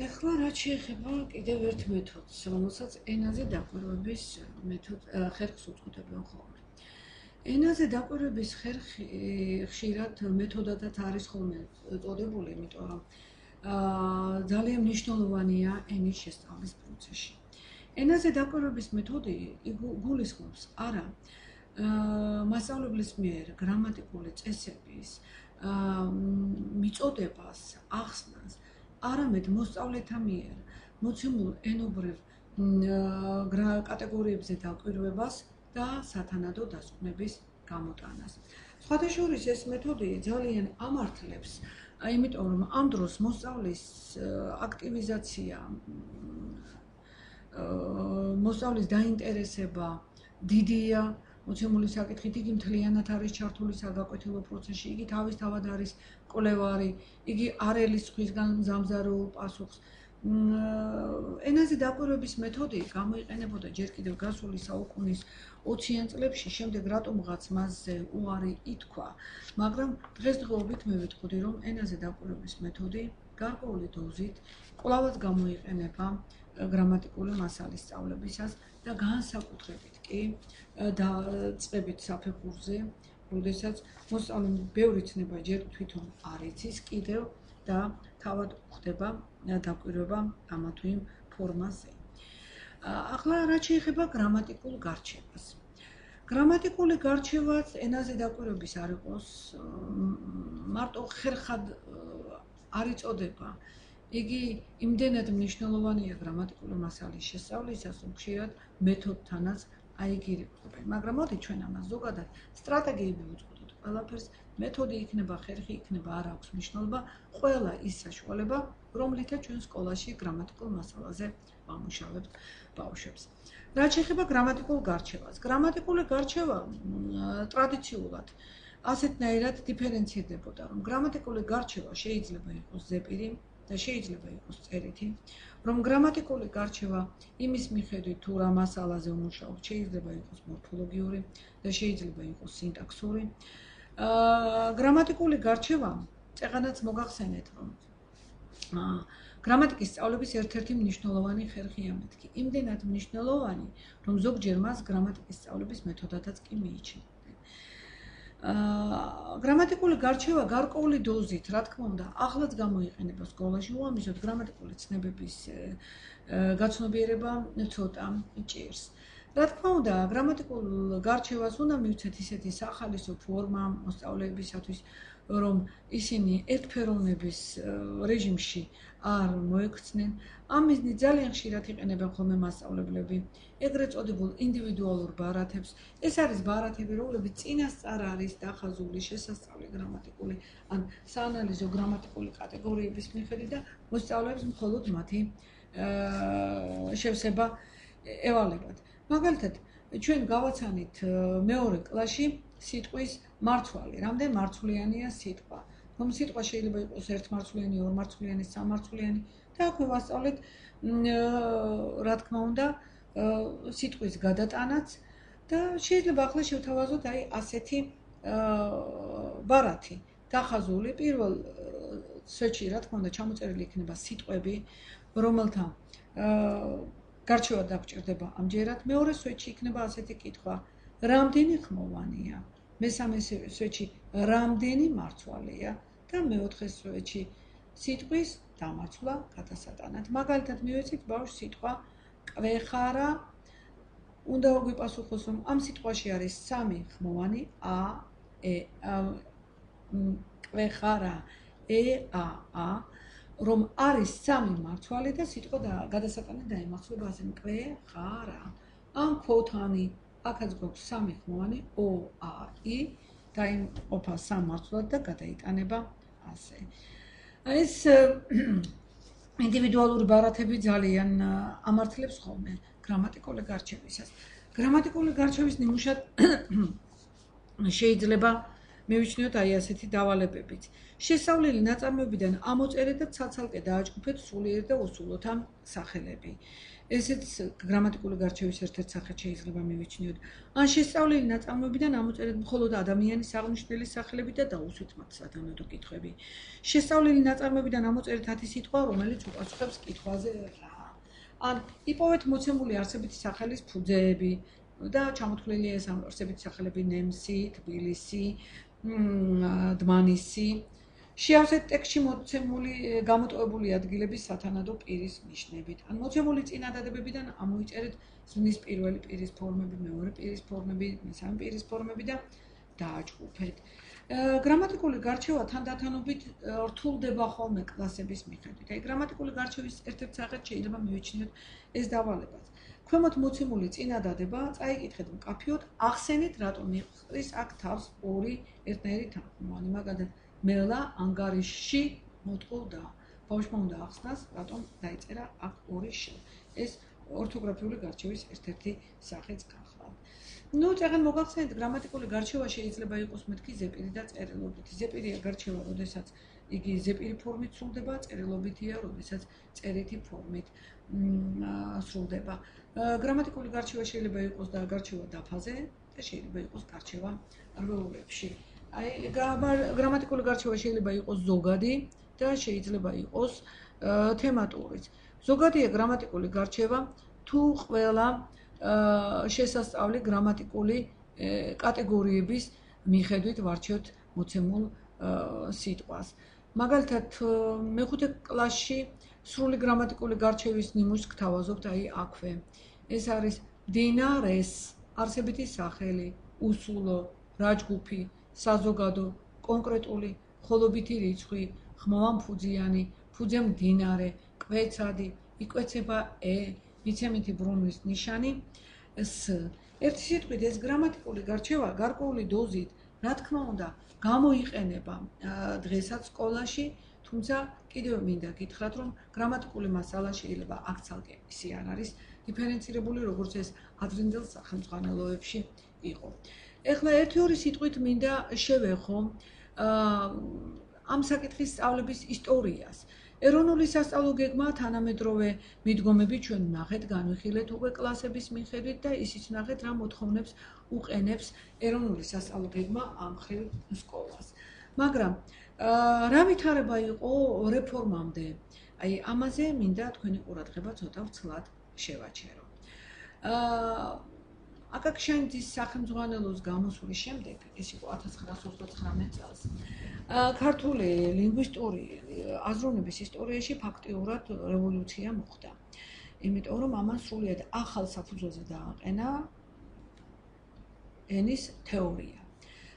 ეხლა რაც შეეხება კიდევ ერთ მეთოდს, რომელსაც ენაზე დაკვირვების ხერხს უწოდებენ ხოლმე. ენაზე დაკვირვების ხერხი ხშირად მეთოდადაც არის ხოლმე წოდებული, იმიტომ რომ ძალიან მნიშვნელოვანია ენის შესწავლის პროცესში. ენაზე დაკვირვების მეთოდი გულისხმობს არა მასწავლებლის მიერ გრამატიკული წესების მიწოდებას, ახსნას, არამედ მოსწავლეთა მიერ მოცემულ ენობრივ კატეგორიებზე დაკვირვებას და სათანადო დასკვნების გამოტანას. სხვადასხვა ეს მეთოდი ძალიან ამართლებს, იმიტომ რომ ამ დროს მოსწავლის აქტივიზაცია, მოსწავლის დაინტერესება დიდია მოცემული საკითხით, იგი მთლიანად არის ჩართული საგაკვეთილო პროცესში, იგი თავისთავად არის კვლევარი, იგი არ ელისხმისგან მზამზარეულ პასუხს. ენაზე დაკვირვების მეთოდი გამოიყენებოდა ჯერ კიდევ გასული საუკუნის 20-იან წლებში, შემდეგ რატომღაც მასზე უარი ითქვა, მაგრამ დღესდღეობით მე ვიტყოდი, რომ ენაზე დაკვირვების მეთოდი გარკვეული დოზით კვლავაც გამოიყენება გრამატიკული მასალის სწავლებისას და განსაკუთრებით კი დაწყებით საფეხურზე, როდესაც მოსწავლემ ბევრი ცნება ჯერ თვითონ არ იცის კიდევ და თავად ხდება დაკვირვება ამა თუ იმ ფორმაზე. ახლა რაც შეეხება გრამატიკულ გარჩევას. გრამატიკული გარჩევაც ენაზე დაკვირვების არ იყოს მარტო ხერხად არ იწოდება. იგი იმდენად მნიშვნელოვანია გრამატიკული მასალის შესწავლისას, რომ ხშირად მეთოდთანაც აიგირებენ. მაგრამ მოდი ჩვენ ამას ზოგადად სტრატეგიები ვუწოდოთ ყველაფერს, მეთოდი იქნება, ხერხი იქნება, არ აქვს მნიშვნელობა, ყველა ის საშუალება, რომლითაც ჩვენ სკოლაში გრამატიკულ მასალაზე ვამუშავებთ ბავშვებს. რაც შეეხება გრამატიკულ გარჩევას. გრამატიკული გარჩევა ტრადიციულად ასეთნაირად დიფერენცირდებოდა, რომ გრამატიკული გარჩევა შეიძლება იყოს ზეპირი და შეიძლება იყოს წერითი, რომ გრამატიკული გარჩევა იმის მიხედვით თუ რა მასალაზე ვმუშაობთ, შეიძლება იყოს მორფოლოგიური და შეიძლება იყოს სინტაქსური. გრამატიკული გარჩევა, წეღანაც მოგახსენეთ, რომ გრამატიკის სწავლების ერთ-ერთი მნიშვნელოვანი ხერხია მეთქი. იმდენად მნიშვნელოვანი, რომ ზოგჯერ მას გრამატიკის სწავლების მეთოდადაც კი მიიჩნევენ. გრამატიკული გარჩევა გარკვეული დოზით, რა თქმა უნდა, ახლაც გამოიყენება სკოლაში, უამისოდ გრამატიკული ცნებების გაცნობიერება ცოტა ჭირს. რა თქმა უნდა, გრამატიკულ გარჩევას უნდა მივცეთ ისეთი სახალისო ფორმა მოსწავლეებისათვის, რომ ისინი ერთფეროვნების რეჟიმში არ მოექცნენ. ამ მიზნით ძალიან ხშირად იყენებენ ხოლმე მასწავლებლები ეგრეთ წოდებულ ინდივიდუალურ ბარათებს. ეს არის ბარათები, რომლებიც წინასწარ არის დახაზული შესასწავლი გრამატიკული ან საანალიზო გრამატიკული კატეგორიების მიხედვით და მოსწავლეებს მხოლოდ მათი შევსება ევალებათ. მაგალითად, ჩვენ გავაცანით მეორე კლასში სიტყვის მარცვალი. რამდენ მარცვლიანია სიტყვა? რომ სიტყვა შეიძლება იყოს ერთმარცვლიანი, ორმარცვლიანი, სამარცვლიანი და აქვე ვასწავლეთ, რა თქმა უნდა, სიტყვის გადატანაც და შეიძლება ახლა შევთავაზოთ აი ასეთი ბარათი. დახაზული პირველ სვეტში, რა თქმა უნდა, ჩამოწერილი იქნება სიტყვები, რომელთა გარჩევა დაგვჭირდება ამჯერად. მეორე სვეტში იქნება ასეთი კითხვა: რამდენი ხმოვანია? მესამე სვეტში რამდენი მარცვალია და მეოთხე სვეტში სიტყვის დამარცვლა გადასატანად. მაგალითად, მივეცით ბავშვს სიტყვა კვეხარა, უნდა გვიპასუხოს, რომ ამ სიტყვაში არის 3 ხმოვანი კვეხარა რომ არის 3 მარცვალი და სიტყვა გადასატანად დაემახსოვრება ასე კვეხარა. ამ kvotani აქაც გვაქვს 3 ხმოვანი დაიმყოფა 3 მარცვლად და გადაიტანება ასე. ეს ინდივიდუალური ბარათები ძალიან ამართლებს ხოლმე გრამატიკული გარჩევისას. გრამატიკული გარჩევის ნიმუშად შეიძლება მივიჩნიოთ აი ასეთი დავალებებით. შესწავლილი ნაწარმოებიდან ამოწერეთ და ცალ-ცალკე დააჯგუფეთ სულიერ და უსულოთა სახელები. ესეც გრამატიკული გარჩევის ერთ-ერთ სახედ შეიძლება მივიჩნიოთ. ან შესწავლილი ნაწარმოებიდან ამოწერეთ მხოლოდ ადამიანის აღნიშნული სახელები და დაუსვით მათ სათანადო კითხვები. შესწავლილი ნაწარმოებიდან ამოწერეთ 10 სიტყვა, რომელიც უპასუხებს კითხვაზე რა. ან იპოვეთ მოცემული არსებითი სახელის ფუძეები და ჩამოთვლილია ეს არსებითი სახელები ნემსი, თბილისი, დმანისი. შეავსეთ ტექსტში მოცემული გამოტოვებული ადგილების სათანადო პირის ნიშნებით. ან მოცემული წინადადებებიდან ამოიწერეთ ზმნის პირველი პირის ფორმები, მეორე პირის ფორმები, მესამე პირის ფორმები და დააჯგუფეთ. გრამატიკული გარჩევა თანდათანობით რთულდება ხოლმე კლასების მიხედვით. აი გრამატიკული გარჩევის ერთ-ერთ სახედ შეიძლება მივიჩნიოთ ეს დავალებაც. ქვემოთ მოცემული წინადადება წაიკითხეთ მკაფიოდ, ახსენეთ რატომ მიყრის აქ თავს ორი ერთნაირი თანხმოვანი, მაგალითად მელა ანგარიშში მოტყუდა. ბავშვმა უნდა ახსნას, რატომ დაიწერა აქ ორი შ. ეს ორთოგრაფიული გარჩევის ერთ-ერთი სახეც გახლავთ. წეგან მოგახსენეთ, გრამატიკული გარჩევა შეიძლება იყოს მეთქი ზეპირი და წერილობითი. ზეპირია გარჩევა, როდესაც იგი ზეპირი ფორმით სრულდება, წერილობითია, როდესაც წერითი ფორმით სრულდება. გრამატიკული გარჩევა შეიძლება იყოს და გარჩევა დაფაზე და შეიძლება იყოს გარჩევა რბეულებში. აი გრამატიკული გარჩევა შეიძლება იყოს ზოგადი და შეიძლება იყოს თემატურიც. ზოგადია გრამატიკული გარჩევა თუ ყველა შესასწავლი გრამატიკული კატეგორიების მიხედვით ვარჩევთ მოცემულ სიტყვას. მაგალითად, მეხუთე კლასში სრული გრამატიკული გარჩევის ნიმუშს გთავაზობთ აი აქვე. ეს არის მდინარეს, არსებითი სახელი, უსულო, რაჯგუფი, საზოგადო, კონკრეტული, ხოლობითი რიცხვი, ხმოვანფუძიანი, ფუძე მდინარე, კვეცადი, იკვეცება მიცემითი ბრუნვის ნიშანი s. ერთი სიტყვით ეს გრამატიკული გარჩევა გარკვეული დოზით, რა თქმა უნდა, გამოიყენება დღესაც სკოლაში, თუმცა კიდევ მინდა გითხრათ, რომ გრამატიკული მასალა შეიძლება აქ ცალკე ისე არ არის დიფერენცირებული, როგორც ეს ადრინდელ სახელმძღვანელოებში იყო. ეხლა ერთი-ორი სიტყვით მინდა შევეხო ამ საკითხის სწავლების ისტორიას. ეროვნული სასწავლო გეგმა თანამედროვე მიდგომები ჩვენ ვნახეთ, განვიხილეთ უკვე კლასების მიხედვით და ისიც ვნახეთ, რა მოთხოვნებს უყენებს ეროვნული სასწავლო გეგმა ამ მხრივ სკოლას. მაგრამ რა ვითარება იყო რეფორმამდე? აი ამაზე მინდა თქვენი ყურადღება ცოტა ვრცლად შევაჩერო. აკაკ შანიძის სახელმძღვანელოს გამოსვლის შემდეგ, ეს იყო 1929 წელს, ქართული ლინგვისტური აზროვნების ისტორიაში ფაქტიურად რევოლუცია მოხდა. იმიტომ რომ ამან სრულიად ახალ საფუძველზე დააყენა ენის თეორია,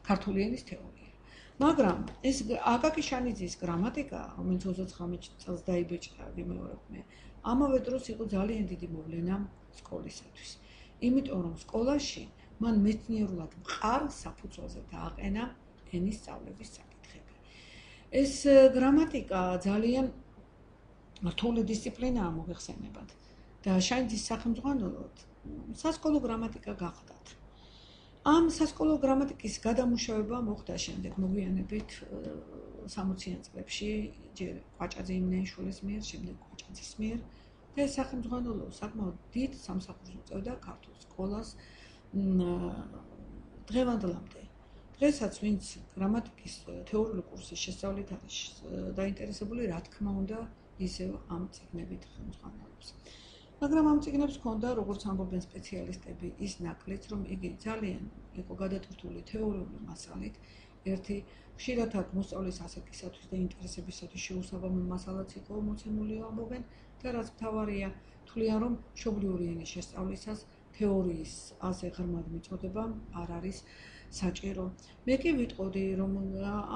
ქართული ენის თეორია. მაგრამ ეს აკაკი შანიძის გრამატიკა, რომელიც 29 წელს დაიბეჭდა, ვიმეორებ მე, ამავე დროს იყო ძალიან დიდი მოვლენა სკოლისათვის. იმიტომ რომ სკოლაში მან მეცნიერულად მყარ საფუძველზე დააყენა ენის სწავლების საკითხები. ეს გრამატიკა ძალიან რთული დისციპლინაა მოგეხსენებათ და შანიძის სახელმძღვანელოდ სასკოლო გრამატიკა გახდათ. ამ სასკოლო გრამატიკის გადამუშავება მოხდა შემდეგ მოგვიანებით 60-იან წლებში, ჯერ კვაჭაძე იმნეიშვილის მიერ, შემდეგ კვაჭაძის მიერ. და ეს სახელმძღვანელო საკმაოდ დიდ სამსახურს უწევდა ქართულ სკოლას დღევანდლამდე. დღესაც ვინც გრამატიკის თეორიული კურსის შესწავლით არის დაინტერესებული, რა თქმა უნდა, ისევ ამ წიგნებით ხელმძღვანელობს. მაგრამ ამ წიგნებს ჰქონდა, როგორც ამბობენ სპეციალისტები, ის ნაკლიც, რომ იგი ძალიან იყო გადატვირთული თეორიული მასალით, ერთი ხშირად მოსწავლის ასაკისათვის და ინტერესებისათვის შეუსაბამო მასალაც იყო მოცემული, ამბობენ. და რაც მთავარია, თვლიან, რომ მშობლიური ენის შესწავლისას თეორიის ასე ღრმად მიწოდება არ არის საჭირო. მე კი ვიტყოდი, რომ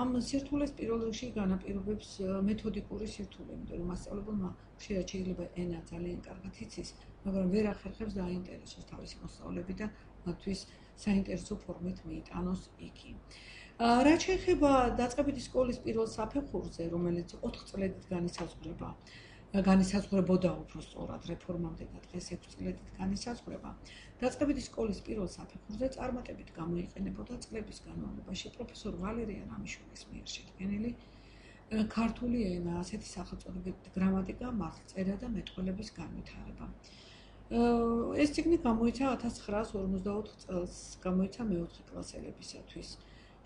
ამ სირთულეს პირველ რიგში განაპირობებს მეთოდიკური სირთულე, იმიტომ რომ მასწავლებელმა ხშირად შეიძლება ენა ძალიან კარგად იცის, მაგრამ ვერ ახერხებს დააინტერესოს თავისი მოსწავლეები და მათთვის საინტერესო ფორმით მიიტანოს იგი. რაც შეეხება დაწყებითი სკოლის პირველ საფეხურზე, რომელიც 4 წლებით განისაზღვრება, განისაზღვრებოდა უფრო სწორად რეფორმამდე და დღეს 6 წლით განისაზღვრება. დაწყებითი სკოლის პირველ საფეხურზე წარმატებით გამოიყენებოდა წლების განმავლობაში პროფესორ ვალერიან რამიშვილის მიერ შედგენილი ქართული ენა, ასეთი სახელწოდებით გრამატიკა, მართლწერა და მეტყველების განვითარება. ეს წიგნი გამოიცა 1954 წელს, გამოიცა მეოთხე კლასელებისათვის.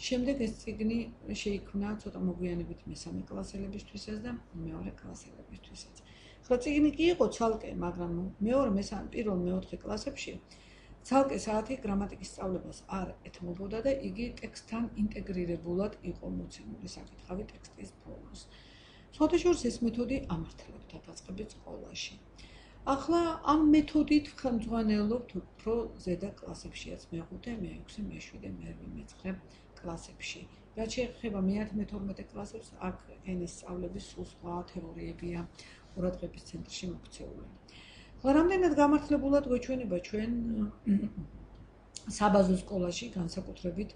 შემდეგ ეს წიგნი შეიქმნა ცოტა მოგვიანებით მესამე კლასელებისთვისაც და მეორე კლასელებისთვისაც. ახლა წიგნი კი იყო ცალკე, მაგრამ მეორე, მესამე, პირველ, მეოთხე კლასებში ცალკე საათი გრამატიკის სწავლებას არ ეთმობოდა და იგი ტექსტთან ინტეგრირებულად იყო მოცემული საკითხავი ტექსტის ბოლოს. სხვათაშორის ეს მეთოდი ამართლებდა დაწყებით სკოლაში. ახლა ამ მეთოდით ხელმძღვანელობთ უფრო ზედა კლასებშიაც მე-5, მე-6, მე-7, მე-8, მე-9 კლასებში. რაც შეეხება მე-11-12 კლასებს, აქ ენის სწავლების სულ სხვა თეორიებია ყურადღების ცენტრში მოქცეული. ახლა რამდენად გამართლებულად გვეჩვენება ჩვენ საბაზო სკოლაში განსაკუთრებით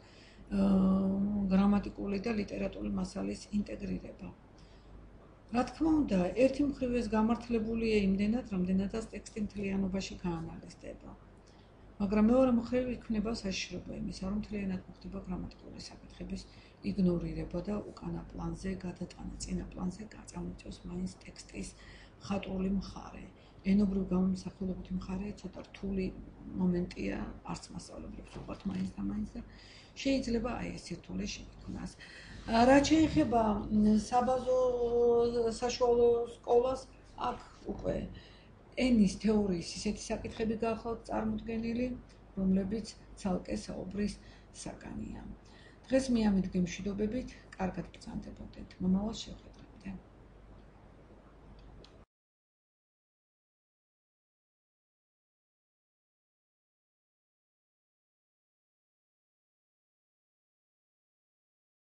გრამატიკული და ლიტერატურული მასალის ინტეგრირება. რა თქმა უნდა, ერთი მხრივ ეს გამართლებულია იმდენად, რამდენადაც ტექსტი მთლიანობაში გაანალიზდება. მაგრამ მეორე მხრივ იქნება საშიშროება იმისა, რომ მთლიანად მოხდება გრამატიკული საკითხების იგნორირება და უკანა პლანზე გადატანა, წინა პლანზე გაწამოწევს მაინც ტექსტის მხატვრული მხარე. ენობრივ გამომსახველობითი მხარე ცოტა რთული მომენტია, არც მასწავლებლებს უყვართ მაინც და მაინც და შეიძლება აი ეს სირთულე შეიქმნას. რაც შეეხება საბაზო საშუალო სკოლას, აქ უკვე ენის თეორიის ისეთი საკითხები გახლავთ წარმოდგენილი, რომლებიც ცალკე საუბრის საგანია. დღეს მე ამით გემშვიდობებით, კარგად ბრძანდებოდეთ. მომავალ შეხვედრამდე.